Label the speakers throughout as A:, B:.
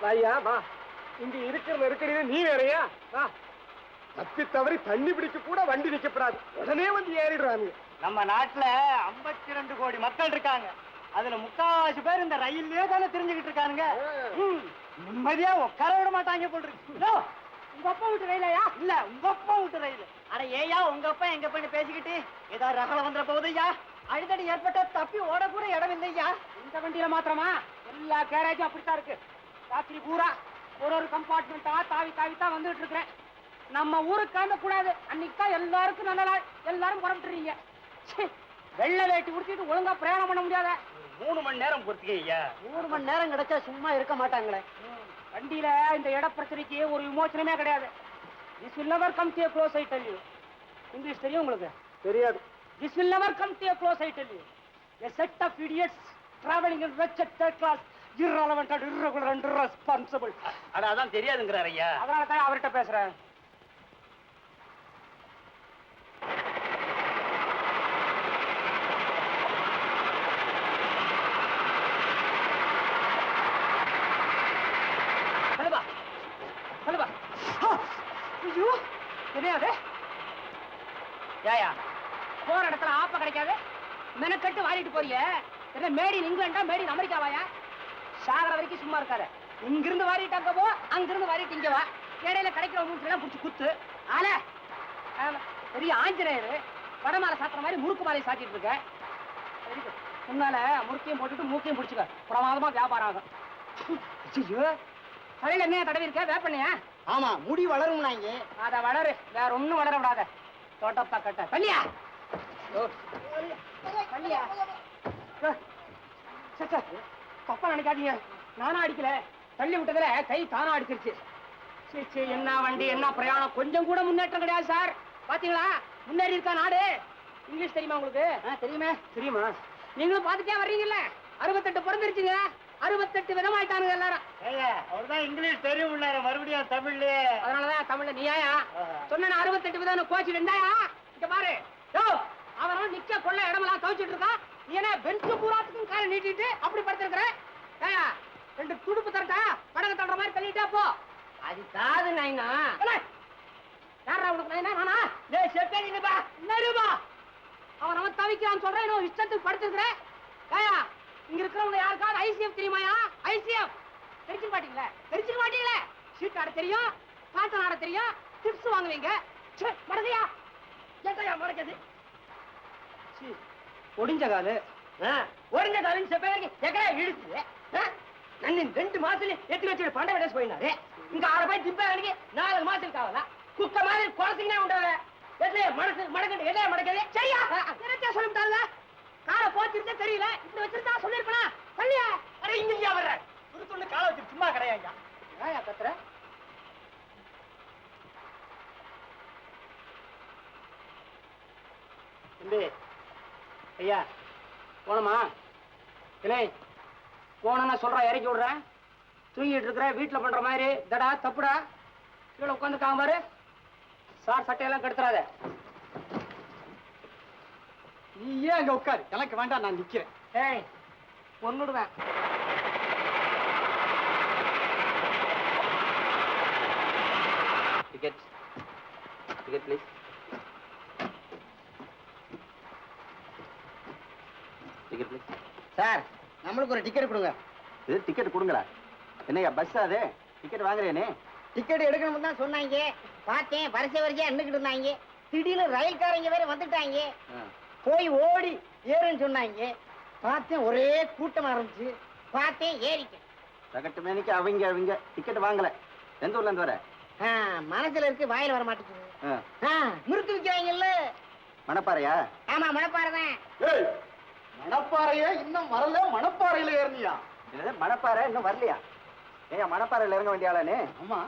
A: ஐயா வா, இங்க இருக்கிற நீ வேறையா? வா, தப்பி தவறி தண்ணி பிடிக்க கூட வண்டி நிக்கப்படாது, உடனே வந்து ஏறிடுறாங்க.
B: நம்ம நாட்டுல 52 கோடி மக்கள் இருக்காங்க. அதுல 3/4 பேர் இந்த ரயிலே தானே தெரிஞ்சுக்கிட்டு இருக்கானுங்க. நிம்மதியா உட்கார விட மாட்டாங்க போல் இருக்கு. உங்க அப்பா விட்டு ரயிலையா? இல்ல, உங்க அப்பா விட்டு ரயில். அட ஏயா, உங்க அப்பா எங்க போய் பேசிக்கிட்டு ஏதாவது ரகல வந்துட போகுதுயா? அடித்தடி ஏற்பட்ட தப்பி ஓட கூட இடம் இல்லையா? இந்த வண்டியில மாத்திரமா எல்லா கேரேஜும் அப்படித்தான் இருக்கு. ராத்திரி பூரா ஒரு கம்பார்ட்மெண்டா தாவி தாவித்தான் வந்துட்டு இருக்கிறேன். நம்ம ஊருக்கு காந்த கூடாது, அன்னைக்கு தான் எல்லாருக்கும் நல்ல நாள், எல்லாரும் புறப்பட்டுறீங்க. வெள்ளை வேட்டி உடுத்திட்டு ஒழுங்கா பிரயாணம் பண்ண முடியாத. 3 மணி நேரம் பொறுத்துக்கய்யா. 3 மணி நேரம் கிடைச்சா சும்மா இருக்க மாட்டாங்களே. வண்டியில இந்த இட பிரச்சனைக்கு ஒரு விமோச்சனமே கிடையாது. This will never come to a close, I tell you. English தெரியும் உங்களுக்கு?
A: தெரியாது.
B: This will never come to a close, I tell you. A set of idiots traveling in wretched third class, irrelevant and irregular and irresponsible. அதான் தெரியாதுங்கிறார் ஐயா. அதனால தான் அவர்கிட்ட பேசுறேன். போற இடத்துல ஆப்ப கிடைக்காது, மெனக்கட்டு வாரிட்டு போறிய. என்ன மேட் இன் இங்கிலாண்டா மேட் இன் அமெரிக்காவாயா? சாகர வரைக்கும் சும்மா இருக்காரு. இங்கிருந்து வாரிட்டு அங்க போ, அங்கிருந்து வாரிட்டு இங்க வா. இடையில கிடைக்கிற மூட்டெல்லாம் புடிச்சு குத்து. ஆல பெரிய ஆஞ்சநேயர் வடமாலை சாத்துற மாதிரி முறுக்கு மாலை சாத்திட்டு இருக்க. முன்னால முறுக்கையும் போட்டுட்டு மூக்கையும் பிடிச்சுக்க, பிரமாதமா வியாபாரம் ஆகும். தலையில என்ன தடவி இருக்க? வேப்பண்ணையா? ஆமா, முடி வளரும். அத வளரு, வேற ஒண்ணும் வளர விடாத. தோட்டப்பா கட்ட பள்ளியா பள்ளியா. தப்பா நினைக்காதீங்க, நானா அடிக்கல. தள்ளி விட்டதுல கை தானா அடிச்சிருச்சு. என்ன வண்டி, என்ன பிரயாணம், கொஞ்சம் கூட முன்னேற்றம் கிடையாது சார். பாத்தீங்களா முன்னேறி இருக்கா நாடு? இங்கிலீஷ் தெரியுமா உங்களுக்கு? தெரியுமே. தெரியுமா? நீங்களும் பாத்துட்டே வர்றீங்கல்ல. 68 பிறந்துருச்சுங்க, 68 விதமாயிட்டானுங்க எல்லாரும். அவர்தான் இங்கிலீஷ் தெரியும், மறுபடியும் தமிழ்ல. அதனாலதான் தமிழ்ல நீயா சொன்ன 68 விதம் கோச்சு ரெண்டாயா. இங்க பாரு, அவன் நிக்க கொள்ள இடமெல்லாம் துவைச்சிட்டு இருக்கான். நீ என்ன பெஞ்சு பூராத்துக்கும் காலை நீட்டிட்டு அப்படி படுத்திருக்கிற? 2 துடுப்பு தரட்டா, படகு தள்ளுற மாதிரி தள்ளிட்டே போ. அது காது நாயினா. யாரா உனக்கு நாயினா? நானா? என்னப்பா அவன் அவன் தவிக்கிறான்னு சொல்றேன், இஷ்டத்துக்கு படுத்திருக்கிறேன். இங்க இருக்கிறவங்க யாருக்காவது ஐசிஎஃப் தெரியுமாயா? ஐசிஎஃப் தெரிஞ்சுக்க மாட்டீங்களே? தெரிஞ்சுக்க மாட்டீங்களே? சீட் ஆட தெரியும், காட்டன் ஆட தெரியும், டிப்ஸ் வாங்குவீங்க. மறதையா ஏட்டையா மறக்கது? ஒடிஞ்ச காலு, ஒடிஞ்ச காலுன்னு செப்பேருக்கு எக்கடா இழுத்து நன்னின் 2 மாசத்துல எத்தி வச்சு பண்டை விட போயினாரு. இங்க 6 ரூபாய் திப்பா அன்னைக்கு 4 மாசத்துக்கு ஆகல. குக்க மாதிரி குறைச்சிங்கன்னா உண்டாவ. எட்லையா மனசு மடக்கண்டு எட்லையா மடக்கது? சரியா என்னச்சா சொல்லிவிட்டாங்க? காலை போச்சிருந்தே தெரியல, இப்படி வச்சிருந்தா சொல்லிருப்பா. பள்ளியா அட இங்கயா வர்ற துருத்துன்னு காலை வச்சு சும்மா கிடையாங்க. ஏயா கத்துற? தம்பி ஐயா போனமா? இல்லை போனா சொல்ற, இறக்கி விடுறேன். தூங்கிட்டு இருக்கிற வீட்டுல பண்ற மாதிரி தடா தப்புடா. கீழே உட்காந்துருக்காங்க பாரு. சார் சட்டையெல்லாம் கெடுத்துறாத. நீ ஏன் அங்க உட்காரு, எனக்கு வேண்டாம், நான் நிக்கிறேன். ஏய் ஒன்னுடுவேன். Ticket ticket please. Ticket please. Sir நம்மளுக்கு ஒரு டிக்கெட் கொடுங்க. இது டிக்கெட் கொடுங்களா? என்னையா பஸ் அது? டிக்கெட் வாங்குறேனே. டிக்கெட் எடுக்கணும்னு தான் சொன்னாங்க. பார்த்தேன் வரிசை வரிசையா நின்றுக்கிட்டு இருந்தாங்க. திடீர்னு ரயில்காரங்க வேற வந்துட்டாங்க. போய் ஓடி ஏறுன்னு சொன்னாங்க. பார்த்தேன் ஒரே கூட்டமா இருந்துச்சு. பார்த்தேன் ஏறிட்டேன். சகட்டு மேனிக்கு அவங்க டிக்கெட் வாங்கல. எந்த ஊர்ல இருந்து வர? மனசுல இருக்கு, வாயில வர மாட்டேங்குது. முறுக்கு விற்கிறாங்கல்ல. மணப்பாறையா? ஆமா மணப்பாறை தான். மணப்பாறைய இன்னும் வரல, மணப்பாறையில ஏறினியா? மணப்பாறை இன்னும் வரலையா? ஏன் மணப்பாறையில இறங்க வேண்டிய ஆளானே? ஆமா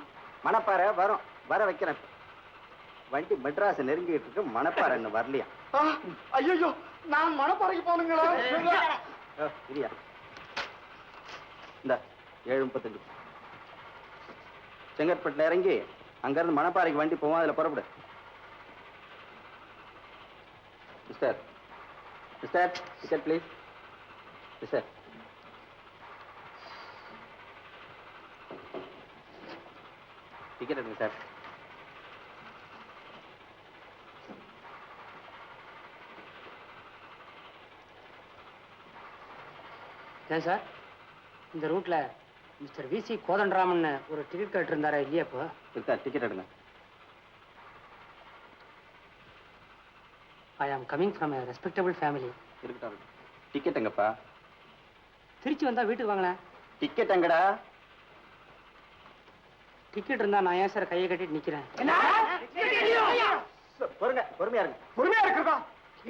B: மணப்பாறை வரும், வர வைக்கிறேன். வண்டி மெட்ராஸ் நெருங்கிட்டு இருக்கு, மணப்பாறை இன்னும் வரலையா? ஐயோ நான் மணப்பாறைக்கு போனுங்களா? இல்லையா? இந்த 7:35 செங்கற்பட்டுல இறங்கி அங்கிருந்து மணப்பாறைக்கு வண்டி போவோம், அதுல புறப்படு. Mister mister ticket please. Mister
C: ticket எடுங்க சார்.
B: ஏன் சார் இந்த ரூட்ல மிஸ்டர் விசி கோதண்டராமன் ஒரு டிக்கெட் கேட்டு இருந்தாரா இல்லையா? இப்போ
C: இருக்கா, டிக்கெட் எடுங்க.
B: I am coming from a respectable family.
C: இருக்கட்டும். டிக்கெட் எங்கப்பா?
B: திருச்சி வந்தா வீட்டுக்கு வாங்கினேன்.
C: டிக்கெட் எங்கடா?
B: டிக்கெட் இருந்தா நான் ஏன் சார் கையை கட்டிட்டு நிக்கிறேன்?
C: பொறுங்க, பொறுமையா இருங்க.
A: பொறுமையா இருக்கிறதா?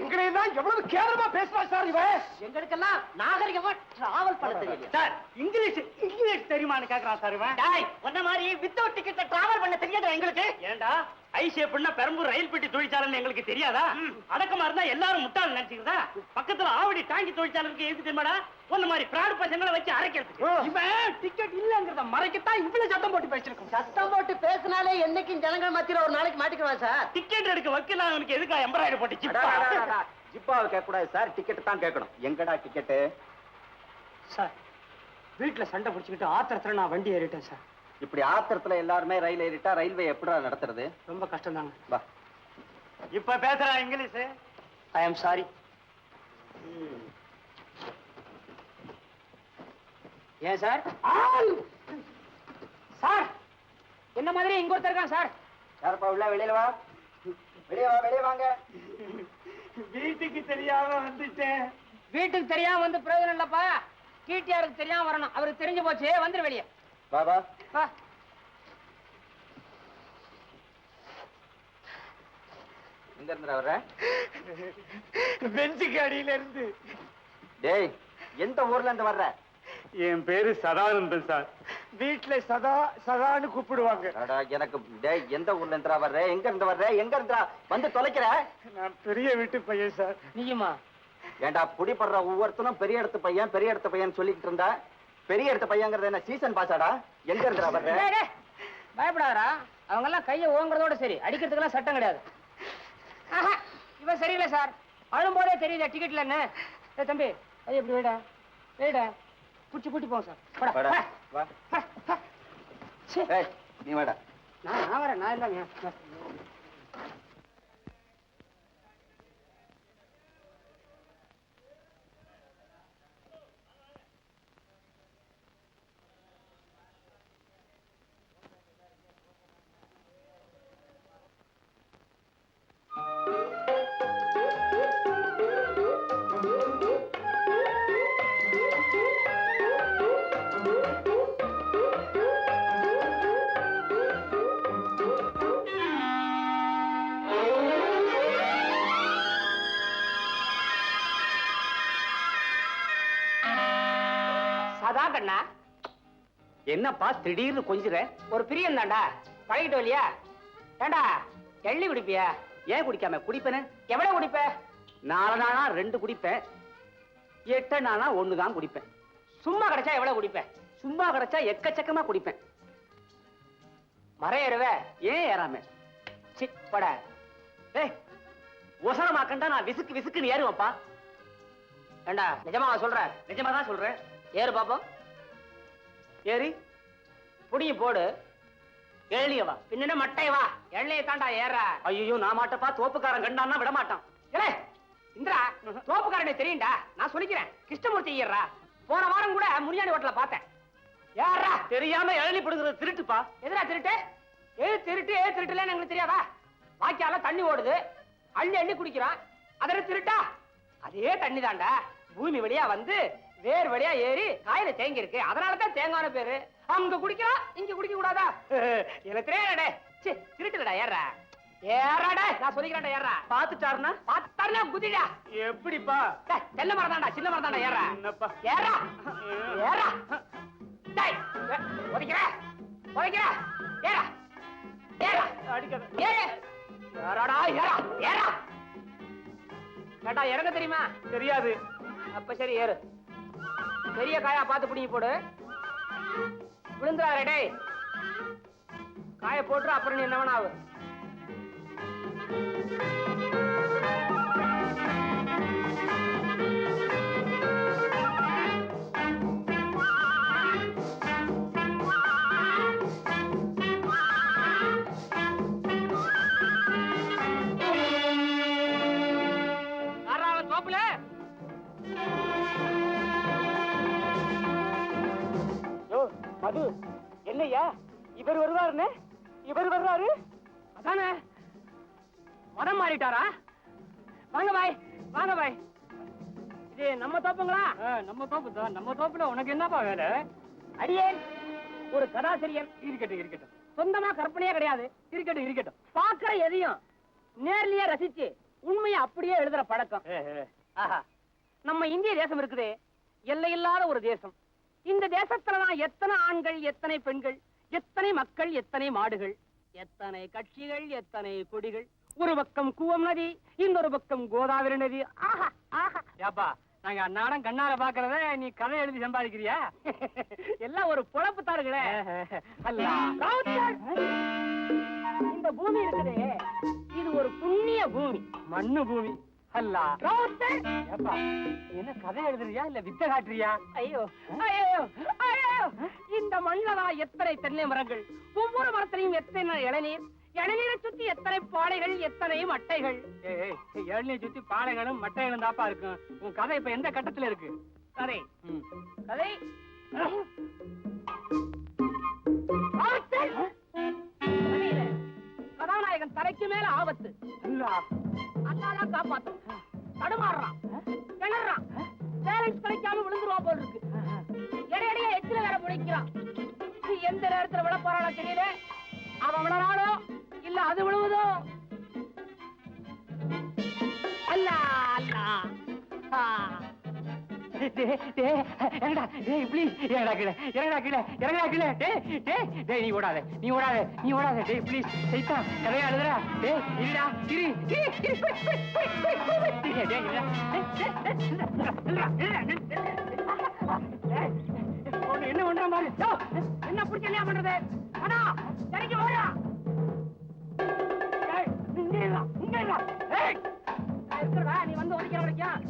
A: எங்களையும் தான் எவ்வளவு கேவலமா பேசுறா சார் இவன்.
B: எங்களுக்கெல்லாம் நாகரிகமா டிராவல் பண்ண தெரியல சார். இங்கிலீஷ் தெரியுமான்னு கேக்குறான் சார் இவன். உன்ன மாதிரி வித்தவுட் டிக்கெட்ல டிராவல் பண்ண தெரியாதா எங்களுக்கு? ஏண்டா ஐஷேப்னா பெரம்பூர் ரயில் பெட்டி தொழிற்சாலைன்னு எங்களுக்கு தெரியாதா? அடக்கமா இருந்தா எல்லாரும் முட்டாள் நினைச்சுக்கிறதா? பக்கத்துல ஆவடி டாங்கி தொழிற்சாலைக்கு எதுக்கு தெரியுமாடா? ஒன்ன மாதிரி பிராடு பசங்களை வச்சு அரைக்கிறதுக்கு. இவன் டிக்கெட் இல்லங்கிறத மறைக்கத்தான் இவ்வளவு சத்தம் போட்டு பேசிருக்கோம். சத்தம் போட்டு பேசினாலே என்னைக்கும் ஜனங்கள் மத்தியில ஒரு நாளைக்கு மாட்டிக்குவான் சார். டிக்கெட் எடுக்க வைக்கல அவனுக்கு எதுக்கா எம்ப்ராய்டரி போட்டு
C: ஜிப்பாவை கேட்க கூடாது சார், டிக்கெட் தான் கேட்கணும். எங்கடா டிக்கெட்டு?
B: சார் வீட்டுல சண்டை பிடிச்சுக்கிட்டு ஆத்திரத்துல நான் வண்டி ஏறிட்டேன் சார்.
C: இப்படி ஆத்திரத்துல எல்லாருமே ரயில் ஏறிட்டா ரயில்வே எப்படா நடத்துறது?
B: ரொம்ப கஷ்டம் தாங்க.
C: வா.
B: இப்ப பேசுறா இங்கிலீஷ். I am sorry. ஏன் சார்? சார் என்ன மாதிரி இங்க ஒருத்தர் இருக்கான் சார்.
C: யாரப்பா உள்ள? வெளியில வா, வெளியே வா, வெளியே வாங்க.
B: வீட்டுக்கு தெரியாம வந்துட்டேன். வீட்டுக்கு தெரியாம வந்து பிரயோஜனம் இல்லப்பா. கீட்டியாருக்கு தெரியாம வரணும். அவருக்கு தெரிஞ்சு போச்சு. வந்துரு வெளியே.
C: வா வா
B: வா.
C: எங்க இருந்து வர்ற?
A: பெஞ்சுக்கு அடியில இருந்து.
C: டேய், எந்த ஊர்ல இருந்து வர்ற?
A: என் பேரு சதானந்தன் சார். வீட்டுல சதா சதான்னு கூப்பிடுவாங்க.
C: எனக்கு டேய், எந்த ஊர்ல இருந்துடா வர்ற? எங்க இருந்து வர்ற? எங்க இருந்துடா வந்து தொலைக்கிற?
A: நான் பெரிய வீட்டு பையன் சார்.
B: நீயுமா?
C: ஏண்டா புடிப்படுற ஒவ்வொருத்தனும் பெரிய இடத்து பையன் பெரிய இடத்து பையன் சொல்லிக்கிட்டு இருந்தா, பெரிய இடத்து பையங்கிறது என்ன சீசன் பாஸாடா? எங்க இருந்துடா வர்ற?
B: பயப்படாதா? அவங்க எல்லாம் கையை ஓங்குறதோட சரி, அடிக்கிறதுக்கெல்லாம் சட்டம் கிடையாது. இவன் சரியில்லை சார். அழும் போதே தெரியுதா டிக்கெட்ல என்ன? தம்பி அது எப்படி வேடா வேடா புடிச்சு கூட்டி போங்க சார்.
C: வாடா, வா. ஏய், நீ வாடா.
B: நான் வரேன். நான் இல்லைங்க. அதான் கண்ணா.
C: என்னப்பா திடீர்னு கொஞ்சிற?
B: ஒரு பிரியம் தாண்டா, பழகிட்டு இல்லையா? ஏண்டா எள்ளி குடிப்பியா?
C: ஏன் குடிக்காம? குடிப்பேனே.
B: எவ்வளவு குடிப்ப?
C: 4 நாளா 2 குடிப்பேன், 8 நாளா 1 தான் குடிப்பேன்.
B: சும்மா கிடைச்சா எவ்வளவு குடிப்ப?
C: சும்மா கிடைச்சா எக்கச்சக்கமா குடிப்பேன்.
B: மரம் ஏறுவ?
C: ஏன் ஏறாம?
B: சிப்பட.
C: ஏய், ஒசரமாக்கண்டா நான் விசுக்கு விசுக்குன்னு ஏறுவேன்ப்பா.
B: ஏண்டா நிஜமா சொல்ற?
C: நிஜமா தான் சொல்றேன்.
B: ஏறு பாப்போம்.
C: ஏறி
B: புடிங்க போடு.
C: ஏழிய வா.
B: பின்ன மட்டை வா. எண்ணெயை தாண்டா ஏற.
C: ஐயோ, நான் மாட்டப்பா. தோப்புக்காரன் கண்டான்னா விட மாட்டான்.
B: ஏலே இந்திரா, தோப்புக்காரனே தெரியும்டா. நான் சொல்லிக்கிறேன். கிருஷ்ணமூர்த்தி ஐயர்ரா. போன வாரம் கூட முனியாண்டி ஹோட்டல்ல பார்த்தேன். யாரா?
C: தெரியாம இளநீ பிடுங்குறது திருட்டுப்பா.
B: எதுடா திருட்டு? ஏது திருட்டு ஏது திருட்டுலன்னு எங்களுக்கு தெரியாதா? வாய்க்கால தண்ணி ஓடுது, அள்ளி அள்ளி குடிக்கிறான். அதெல்லாம் திருட்டா? அதே தண்ணி தாண்டா பூமி வழியா வந்து வேர் வழியா ஏறி காயில தேங்கி இருக்கு. அதனாலதான் தேங்கான பேரு. அங்க குடிக்கிறான், இங்க குடிக்க கூடாதா? எனக்கு தெரியாடே. திருட்டுடா. ஏறா ஏறாடா, நான் சொல்லிக்கிறேன்டா. ஏறா.
C: பாத்துட்டாருன்னா?
B: பாத்துட்டாருன்னா குதிடா.
C: எப்படிப்பா?
B: தென்னை மரம் தாண்டா, சின்ன மரம் தாண்டா. ஏறா
C: என்னப்பா?
B: ஏறா ஏறா. உதைக்கிற உதைக்கிற. ஏறா ஏறா.
C: அடிக்காத.
B: ஏறு. ஏறாடா ஏறா ஏறா. கேட்டா இறங்க தெரியுமா?
C: தெரியாது.
B: அப்ப சரி ஏறு. பெரிய காயா பார்த்து பிடிங்கி போடு. விழுந்துறாரு டேய். காய போட்டு அப்புறம் நீ என்ன வேணா ஆகு. மது என்னையா இவர் வருவாருன்னு இவர் வர்றாரு அதானே மனம் மாறிட்டாரா வாங்க பாய் வாங்க பாய் இது நம்ம தோப்புங்களா நம்ம தோப்பு தான் நம்ம தோப்புல உனக்கு என்னப்பா வேலை அடியேன் ஒரு கதாசிரியர் இருக்கட்டும் இருக்கட்டும் சொந்தமா கற்பனையே கிடையாது இருக்கட்டும் இருக்கட்டும் பாக்குற எதையும் நேர்லயே ரசிச்சு உண்மையை அப்படியே எழுதுற பழக்கம் ஆஹா நம்ம இந்திய தேசம் இருக்குதே எல்லையில்லாத ஒரு தேசம் இந்த தேசத்துலதான் எத்தனை ஆண்கள் எத்தனை பெண்கள் எத்தனை மக்கள் எத்தனை மாடுகள் எத்தனை கட்சிகள் எத்தனை கொடிகள் ஒரு பக்கம் கூவம் நதி இன்னொரு பக்கம் கோதாவரி நதி ஆஹா ஆஹா ஏப்பா நாங்க அன்னாடம் கண்ணால பாக்குறத நீ கதை எழுதி சம்பாதிக்கிறியா எல்லாம் ஒரு பொழப்பு தாருங்களே இந்த பூமி இருக்குதே இது ஒரு புண்ணிய பூமி மண்ணு பூமி அல்லா ஏப்பா என்ன கதை எழுதுறியா இல்ல வித்த காட்டுறியா ஐயோ ஐயோ ஐயோ இந்த மண்ணில்தான் எத்தனை தென்னை மரங்கள் ஒவ்வொரு மரத்திலையும் எத்தனை இளநீர் இளநீரை சுத்தி எத்தனை பானைகள் எத்தனை மட்டைகள் இளநீர் சுத்தி பானைகளும் மட்டைகளும் தாப்பா இருக்கும் உன் கதை இப்ப எந்த கட்டத்துல இருக்கு கதை கதை கதாநாயகன் தலைக்கு மேல ஆபத்து அண்ணாதான் காப்பாத்து தடுமாறுறான் கிணறான் பேலன்ஸ் கிடைக்காம விழுந்துருவா போல் இருக்கு இடையிடையே எச்சில வேற முடிக்கிறான் எந்த நேரத்துல விழ போறானோ தெரியல அவன் விழறானோ இல்ல அது விழுவதோ அல்ல அல்ல நீ ஓடாத நீ ஓடாத நீ ஓடாத டே ப்ளீஸ் சைத்தா கதையா எழுதுறா டே இல்லடா என்ன பண்ற மாதிரி என்ன பிடிச்ச என்ன பண்றது அண்ணா சரிக்கு ஓடா நீ வந்து ஒதுக்கிற வரைக்கும்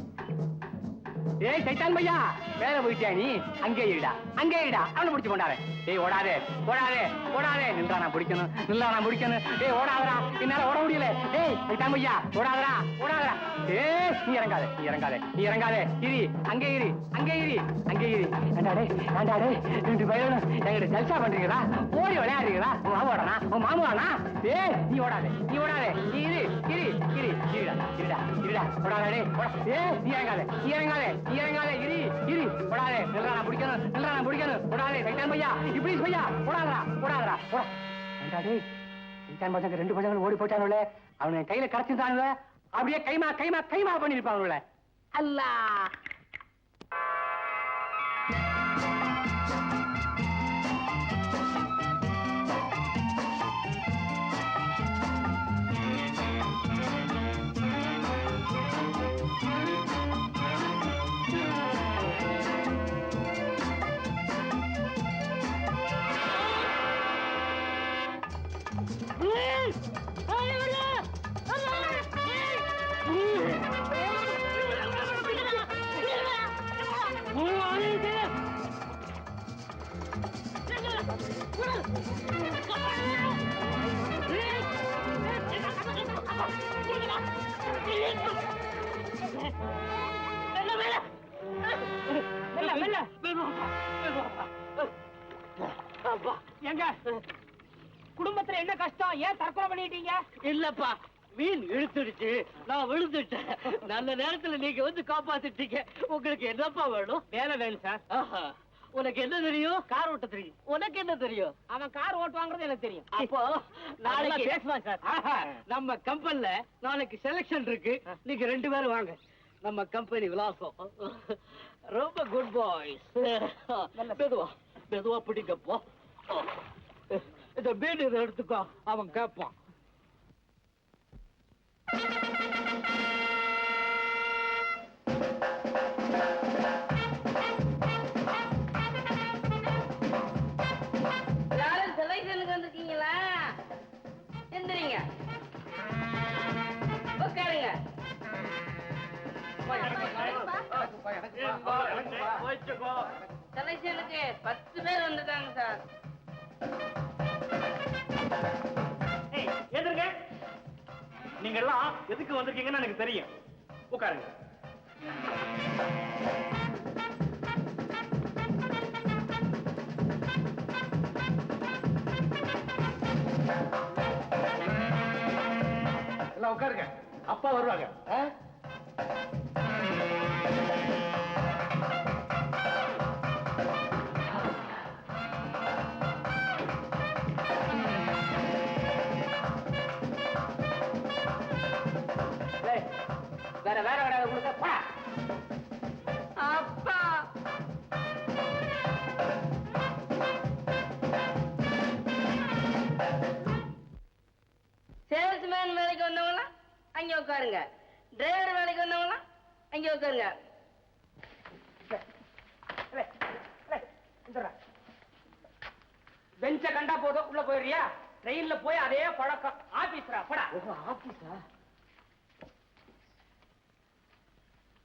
B: ஏய் சைத்தான் பையா வேற போயிட்டியா நீ அங்கே இருடா அவனை பிடிச்சு கொண்டாரு ஏய் ஓடாதே ஓடாதே ஓடாதே நின்றா நான் பிடிக்கணும் நான் பிடிக்கணும் ஏய் ஓடாதடா என்னால ஓட முடியல ஏய் சைத்தான் பையா ஓடாதடா ஓடாதடா ஏய் நீ இறங்காதே இரு அங்கே இரு ஏண்டாடே ரெண்டு பையனும் எங்கிட்ட ஜல்சா பண்றீங்களா ஓடி விளையாடுறீங்களா உன் மாமா ஓடனா உன் மாமா வாடா ஏய் நீ ஓடாதே நீ இருடா ஓடாதே ஏய் நீ இறங்காதே இரு ஓடாதே நில்றா நான் பிடிக்கணும் ஓடாதே சைத்தான் பையா இப்படி பையா ஓடாதடா ஏண்டாடே சைத்தான் பசங்க ரெண்டு பசங்களும் ஓடி போயிட்டானுல அவனை கையில கரைச்சிருந்தானுல அப்படியே கைமா பண்ணிருப்பானுல அல்லா எங்க குடும்பத்துல என்ன கஷ்டம் ஏன் தற்கொலை பண்ணிட்டீங்க இல்லப்பா மீன் இழுத்துடுச்சு நான் விழுந்துட்டேன் நல்ல நேரத்துல நீங்க வந்து காப்பாத்திட்டீங்க உங்களுக்கு என்னப்பா வேணும் வேலை வேணும் சார் உனக்கு என்ன தெரியும் கார் ஓட்ட தெரியும் உனக்கு என்ன தெரியும் அவன் கார் ஓட்டுவாங்கிறது எனக்கு தெரியும் அப்போ நாளைக்கு பேசுவான் சார் நம்ம கம்பெனில நாளைக்கு செலக்ஷன் இருக்கு நீங்க 2 பேரும் வாங்க நம்ம கம்பெனி விலாசம் ரொம்ப குட் பாய்ஸ் மெதுவா பிடிக்கப்போ இந்த மீன் இதை எடுத்துக்கோ அவன் கேட்பான்
D: செலக்ஷனுக்கு வந்திருக்கீங்களா எந்திரிங்க உட்காருங்க செலக்ஷனுக்கு 10 பேர் வந்துட்டாங்க சார்
A: எதிர்ங்க நீங்க எல்லாம் எதுக்கு வந்திருக்கீங்கன்னு எனக்கு தெரியும் உட்காருங்க வாங்க உட்காருங்க, அப்பா வருவாங்க.
B: வேற வேற வேற கொடுக்க பா.
D: அப்பா சேல்ஸ்மேன் வேலைக்கு வந்தவங்களா அங்க உட்காருங்க, டிரைவர் வேலைக்கு வந்தவங்களா அங்க உட்காருங்க.
B: பெஞ்ச கண்டா போதும் உள்ள போயிடுறியா? ட்ரெயின்ல போய் அதே பழக்கம். ஆபீஸ்ரா படா.
A: ஆபீஸா?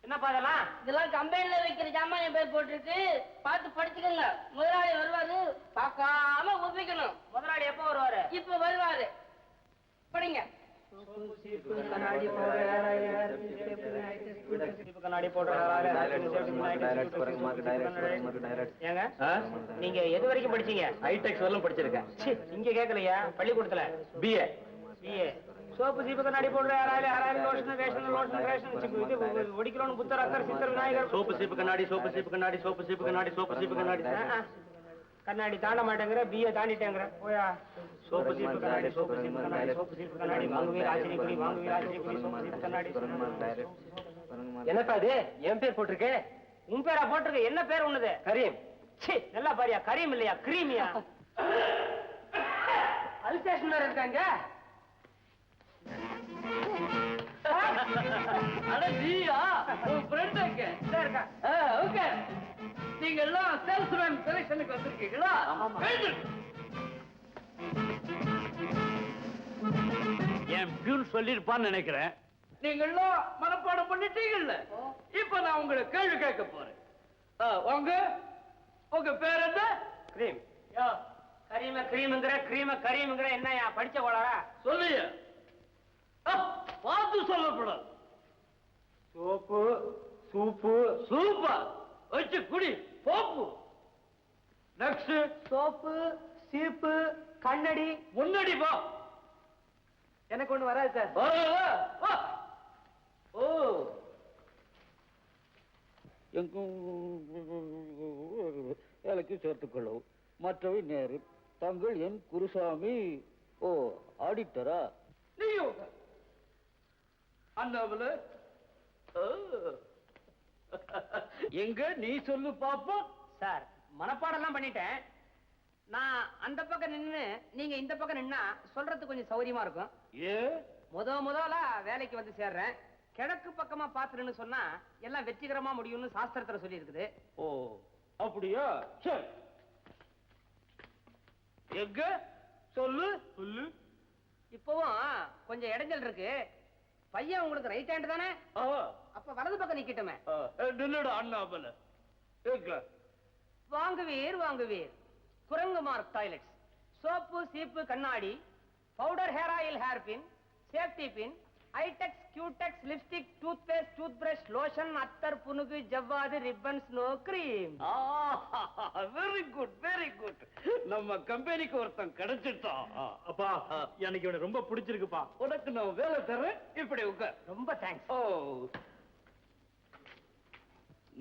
B: என்னப்பா அதெல்லாம்?
D: இதெல்லாம் கம்பெனில வைக்கிற ஜாமான் என் பேர் போட்டிருக்கு, பார்த்து படிச்சுக்கோங்க. முதலாளி வருவாரு, பார்க்காம ஒப்பிக்கணும்.
B: முதலாளி எப்போ வருவாரு?
D: இப்ப வருவாரு, படிங்க.
B: கண்ணாடி போடுற ஏங்க நீங்க எது வரைக்கும் படிச்சீங்க?
A: ஹைடெக்ஸ் வரலாம் படிச்சிருக்கேன்.
B: இங்க கேட்கலையா? பள்ளிக்கூடத்துல
A: பிஏ.
B: பிஏ. சோப்பு சீப்பு கண்ணாடி போடுற யாராவது யாராவது லோஷன் ரேஷன் லோஷன் ரேஷன் இது ஒடிக்கிறோன்னு புத்தர் அக்கர் சித்தர் விநாயகர்.
A: சோப்பு சீப்பு கண்ணாடி, சோப்பு சீப்பு கண்ணாடி, சோப்பு சீப்பு கண்ணாடி, சோப்பு சீப்பு கண்ணாடி.
B: கண்ணாடி தாண்ட மாட்டேங்கிற, பிஏ தாண்டிட்டேங்கிற. போயா. சோப்பு சீப்பு கண்ணாடி, சோப்பு சீப்பு கண்ணாடி, சோப்பு சீப்பு கண்ணாடி, வாங்குவீர் ஆச்சரியக்குடி, வாங்குவீர் ஆச்சரியக்குடி, சோப்பு சீப்பு கண்ணாடி.
A: என்னப்பா அது என் பேர் போட்டிருக்கு?
B: உன் பேரா போட்டிருக்கு? என்ன பேர் உன்னது?
A: கரீம்.
B: ச்சீ, நல்லா பாரியா, கரீம் இல்லையா கிரீமியா? அல்சேஷன் இருக்காங்க.
D: அட நீயா? உன் ஃப்ரெண்ட் எங்க?
B: இருக்கா?
D: ஓகே, நீங்க எல்லாம் சேல்ஸ்மேன் செலக்ஷனுக்கு வந்திருக்கீங்களா?
A: என் பியூன் சொல்லிருப்பான்னு நினைக்கிறேன்.
D: நீங்க எல்லாம் மனப்பாடம் பண்ணிட்டீங்கல்ல, இப்ப நான் உங்களை கேள்வி கேட்க போறேன். உங்க பேர் என்ன?
B: கிரீம். யோ, கரீம கிரீம்ங்கற, கிரீம கரீம்ங்கற, என்னயா படிச்ச கோளாரா?
D: சொல்லுங்க. பார்த்து சொல்லப்படாது.
B: சோப்பு சூப்பு
D: சூப்பா வச்சு குடி. போப்பு. நெக்ஸ்ட்.
B: சோப்பு சீப்பு கண்ணடி.
D: முன்னாடி போ.
B: எனக்கு ஒண்ணு வராது சார்.
D: ஓ,
E: வேலைக்கு சேர்த்துக் கொள்ளவும். மற்றவை நேரு. தாங்கள் என் குருசாமி. ஓ, ஆடிட்டரா?
D: நீயும் அண்ணாமல எங்க நீ சொல்லு பாப்போம்.
B: சார், மனப்பாடம் எல்லாம் பண்ணிட்டேன். நான் அந்த பக்கம் நின்னு நீங்க இந்த பக்கம் நின்னா சொல்றதுக்கு கொஞ்சம் சௌரியமா இருக்கும்.
D: ஏ,
B: முதல்ல வேலைக்கு வந்து சேர்றேன். கிழக்கு பக்கமா பாத்துறேன்னு சொன்னா எல்லாம் வெற்றிகரமா முடியும்னு சாஸ்திரத்துல சொல்லி இருக்குது.
D: ஓ அப்படியா? சரி, எங்க சொல்லு சொல்லு.
B: இப்பவும் கொஞ்சம் இடைஞ்சல் இருக்கு. பையன் உங்களுக்கு ரைட் ஹேண்ட் தானே? அப்ப வலது பக்கம் நிக்கட்டுமே.
D: நின்னுடு அண்ணாமல. எங்க
B: வாங்குவீர் வாங்குவீர். குரங்கு மார்க் டாய்லெட்ஸ், சோப்பு சீப்பு கண்ணாடி, powder hair oil hair pin, safety pin, Eyetex Cutex lipstick toothpaste toothbrush lotion அத்தர் புனுகு ஜவ்வாது ribbon snow cream.
D: Very good very good. நம்ம கம்பெனிக்கு ஒருத்தன் கிடைச்சிட்டான்.
A: அப்பா எனக்கு இவனை ரொம்ப பிடிச்சிருக்குப்பா.
D: உனக்கு நான் வேலை தரேன். இப்படி உட்கார்.
B: ரொம்ப தேங்க்ஸ்.
D: ஓ,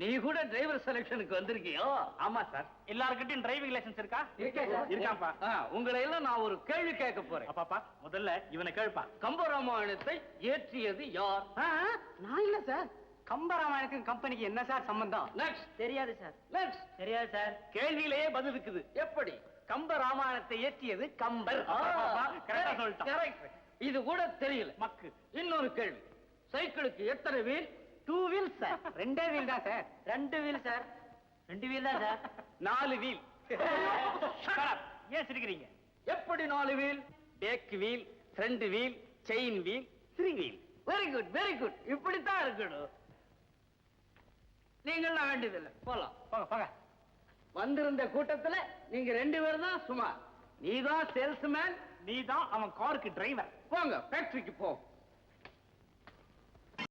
D: நீ கூட டிரைவர் செலக்ஷனுக்கு வந்திருக்கியோ?
B: ஆமா சார். எல்லார்கிட்டயும் டிரைவிங் லைசென்ஸ் இருக்கா?
A: இருக்காப்பா.
D: உங்களை எல்லாம் நான் ஒரு கேள்வி கேட்க போறேன்.
A: அப்பாப்பா முதல்ல இவனை கேள்ப்பா.
D: கம்பராமாயணத்தை இயற்றியது யார்?
B: நான் இல்ல சார். கம்பராமாயணக்கும் கம்பெனிக்கு என்ன சார் சம்பந்தம்?
D: நெக்ஸ்ட்.
B: தெரியாது சார்.
D: நெக்ஸ்ட்.
B: தெரியாது சார்.
D: கேள்வியிலேயே பதில் இருக்குது. எப்படி?
B: கம்ப ராமாயணத்தை இயற்றியது கம்பர்.
A: கரெக்டா சொல்லிட்டான்.
D: Correct. இது கூட தெரியல.
A: மக்கு.
D: இன்னொரு கேள்வி. சைக்கிளுக்கு எத்தனை வீல்?
B: 2 wheel sir. 2 வீல் தான் சார். 2 wheel sir. 2 வீல் தான் சார்.
D: 4 வீல்.
B: ஏன் சிரிக்கிறீங்க?
D: எப்படி 4 wheel?
B: Back wheel, front wheel, chain wheel, 3 wheel.
D: Very good very good. இப்படித்தான் இருக்கணும். நீங்கள்லாம் வேண்டியதில்லை, போலாம்.
B: போங்க போங்க.
D: வந்திருந்த கூட்டத்துல நீங்க 2 பேரும் தான் சுமார். நீதான் சேல்ஸ்மேன்,
A: நீதான் அவன் காருக்கு டிரைவர்.
D: போங்க ஃபேக்டரிக்கு போ.